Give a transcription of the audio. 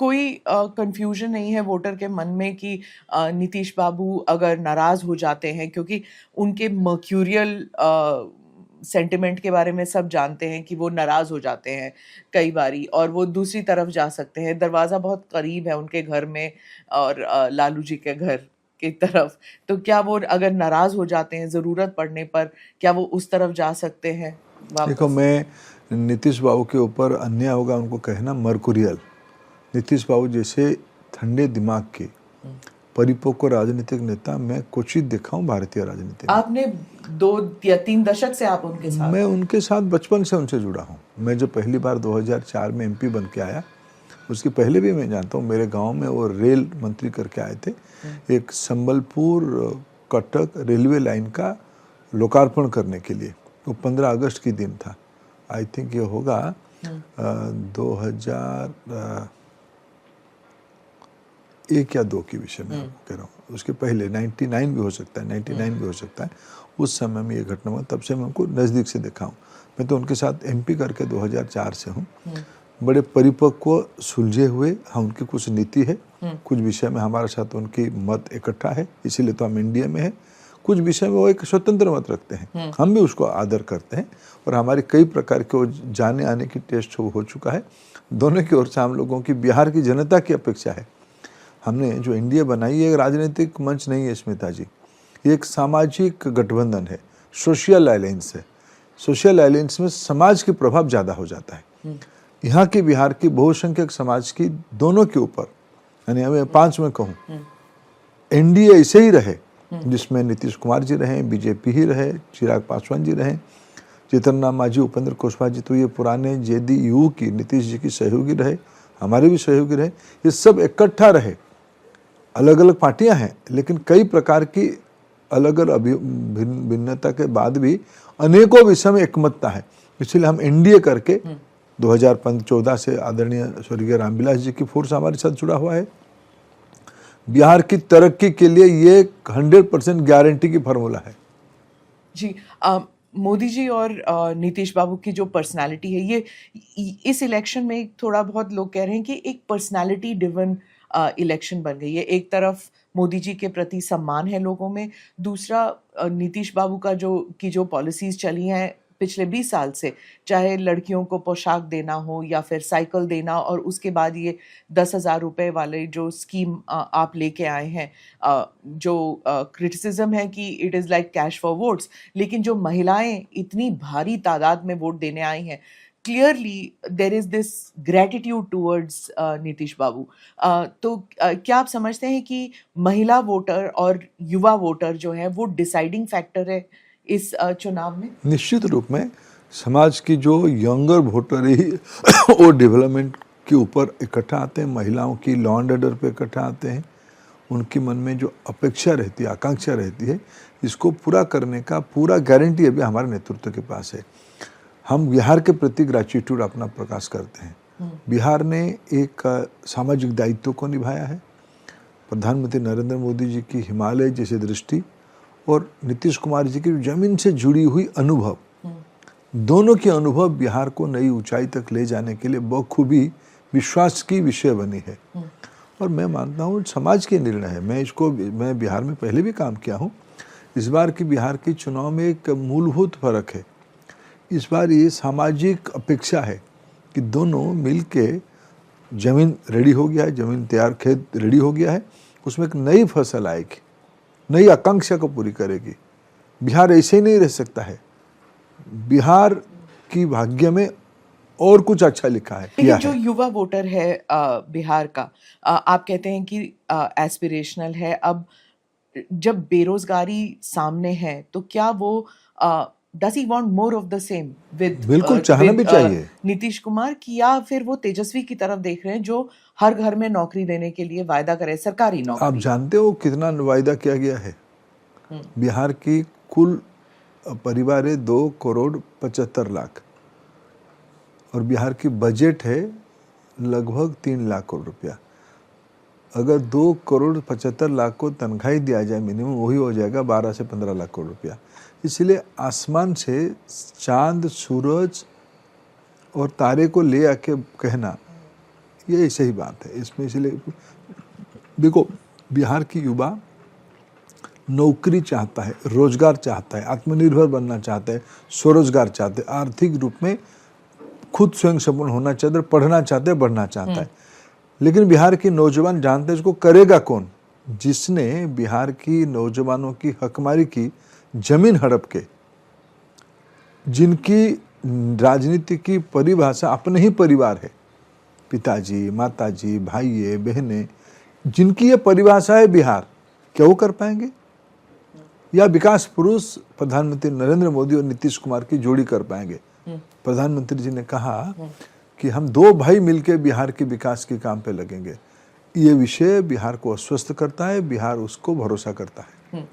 कोई कंफ्यूजन नहीं है वोटर के मन में कि नीतीश बाबू अगर नाराज हो जाते हैं, क्योंकि उनके मर्क्यूरियल सेंटिमेंट के बारे में सब जानते हैं कि वो नाराज हो जाते हैं कई बारी, और वो दूसरी तरफ जा सकते हैं। दरवाजा बहुत करीब है उनके घर में और लालू जी के घर की तरफ। तो क्या वो अगर नाराज हो जाते हैं जरूरत पड़ने पर, क्या वो उस तरफ जा सकते हैं देखो, वापस? मैं नीतीश बाबू के ऊपर अन्याय होगा उनको कहना मर्कुरियल। नीतीश बाबू जैसे ठंडे दिमाग के परिपक्व राजनीतिक नेता मैं क्वचित देखा हूँ भारतीय राजनीति में। आपने 2 या 3 दशक से आप उनके साथ मैं हैं। उनके साथ बचपन से उनसे जुड़ा हूँ। मैं जो पहली बार 2004 में एमपी बन के आया, उसके पहले भी मैं जानता हूँ, मेरे गांव में वो रेल मंत्री करके आए थे। एक संबलपुर कटक रेलवे लाइन का लोकार्पण करने के लिए। वो 15 अगस्त की दिन था। आई थिंक ये होगा 2001 या 2 की विषय में कह रहा हूँ। उसके पहले 99 भी हो सकता है, 99 भी हो सकता है। उस समय में ये घटना हुआ, तब से मैं उनको नज़दीक से देखा हूँ। मैं तो उनके साथ एमपी करके 2004 से हूँ। बड़े परिपक्व सुलझे हुए, हाँ उनकी कुछ नीति है, कुछ विषय में हमारे साथ उनकी मत इकट्ठा है, इसीलिए तो हम इंडिया में है। कुछ विषय में वो एक स्वतंत्र मत रखते हैं, हम भी उसको आदर करते हैं, और हमारे कई प्रकार के वो जाने आने की टेस्ट हो चुका है। दोनों की ओर से हम लोगों की, बिहार की जनता की अपेक्षा है। हमने जो इंडिया बनाई है एक राजनीतिक मंच नहीं है स्मिता जी, ये एक सामाजिक गठबंधन है, सोशल अलायंस है। सोशल अलायंस में समाज के प्रभाव ज़्यादा हो जाता है। यहाँ की बिहार की बहुसंख्यक समाज की दोनों के ऊपर, यानी हमें 5 में कहूँ, एनडीए ऐसे ही रहे जिसमें नीतीश कुमार जी रहे, बीजेपी ही रहे, चिराग पासवान जी रहे, जितन मांझी, उपेंद्र कुशवाहा जी, तो ये पुराने जेडीयू की नीतीश जी की सहयोगी रहे, हमारे भी सहयोगी रहे। ये सब इकट्ठा रहे। अलग अलग पार्टियां हैं, लेकिन कई प्रकार की अलग अलग भिन्नता के बाद भी अनेकों विषय में एकमतता है। इसलिए हम एनडीए करके 2014 से आदरणीय स्वर्गीय रामविलास जी की फोर्स हमारे साथ जुड़ा हुआ है। बिहार की तरक्की के लिए ये 100% गारंटी की फार्मूला है। जी, मोदी जी और नीतीश बाबू की जो पर्सनालिटी है, ये इस इलेक्शन में थोड़ा बहुत लोग कह रहे हैं कि एक पर्सनालिटी ड्रिवन इलेक्शन बन गई है। एक तरफ मोदी जी के प्रति सम्मान है लोगों में, दूसरा नीतीश बाबू का जो पॉलिसीज चली हैं पिछले 20 साल से, चाहे लड़कियों को पोशाक देना हो या फिर साइकिल देना, और उसके बाद ये 10,000 रुपए वाले जो स्कीम आप लेके आए हैं, जो क्रिटिसिज्म है कि it is like cash for votes, लेकिन जो महिलाएं इतनी भारी तादाद में वोट देने आई हैं, clearly there is this gratitude towards Nitish babu. तो क्या आप समझते हैं कि महिला वोटर और युवा वोटर जो है वो डिसाइडिंग फैक्टर है इस चुनाव में? निश्चित रूप में समाज की जो यंगर वोटर ही वो डेवलपमेंट के ऊपर इकट्ठा आते हैं, महिलाओं की लॉ एंड ऑर्डर पे इकट्ठा आते हैं। उनके मन में जो अपेक्षा रहती है, आकांक्षा रहती है, इसको पूरा करने का पूरा गारंटी अभी हमारे नेतृत्व के पास है। हम बिहार के प्रति ग्रेटिट्यूड अपना प्रकाश करते हैं। बिहार ने एक सामाजिक दायित्व को निभाया है। प्रधानमंत्री नरेंद्र मोदी जी की हिमालय जैसी दृष्टि और नीतीश कुमार जी की जमीन से जुड़ी हुई अनुभव, दोनों के अनुभव बिहार को नई ऊंचाई तक ले जाने के लिए बखूबी विश्वास की विषय बनी है। और मैं मानता हूँ समाज के निर्णय है। मैं बिहार में पहले भी काम किया हूँ। इस बार की बिहार के चुनाव में एक मूलभूत फर्क है। इस बार ये सामाजिक अपेक्षा है कि दोनों मिल के, जमीन रेडी हो गया है, जमीन तैयार, खेत रेडी हो गया है, उसमें एक नई फसल आएगी, नई आकांक्षा को पूरी करेगी। बिहार ऐसे ही नहीं रह सकता है। बिहार की भाग्य में और कुछ अच्छा लिखा है। लेकिन जो युवा वोटर है बिहार का, आप कहते हैं कि एस्पिरेशनल है। अब जब बेरोजगारी सामने है, तो क्या वो does he want more of the same बिल्कुल चाहना भी चाहिए नीतीश कुमार की, या फिर वो तेजस्वी की तरफ देख रहे हैं जो हर घर में नौकरी देने के लिए वायदा करे, सरकारी आप नौकरी? जानते हो कितना वायदा किया गया है? बिहार की कुल परिवार है 2,75,00,000 और बिहार की बजट है लगभग 3 लाख करोड़ रुपया। अगर 2,75,00,000 को तनख्वाही दिया जाए मिनिमम, वही हो जाएगा 12 से 15 लाख करोड़ रुपया। इसलिए आसमान से चांद, सूरज और तारे को ले आके कहना, ये सही बात है। इसमें इसलिए देखो, बिहार की युवा नौकरी चाहता है, रोजगार चाहता है, आत्मनिर्भर बनना चाहता है, स्वरोजगार चाहते हैं, आर्थिक रूप में खुद स्वयं संपूर्ण होना चाहते हैं, पढ़ना चाहते हैं, बढ़ना चाहता है। लेकिन बिहार की नौजवान जानते हैं इसको करेगा कौन? जिसने बिहार की नौजवानों की हकमारी की, जमीन हड़प के, जिनकी राजनीति की परिभाषा अपने ही परिवार है, पिताजी, माताजी, भाई, बहनें, जिनकी ये परिभाषा है बिहार, क्या वो कर पाएंगे? या विकास पुरुष प्रधानमंत्री नरेंद्र मोदी और नीतीश कुमार की जोड़ी कर पाएंगे? प्रधानमंत्री जी ने कहा कि हम 2 भाई मिलकर बिहार के विकास के काम पे लगेंगे। ये विषय बिहार को अस्वस्थ करता है, बिहार उसको भरोसा करता है।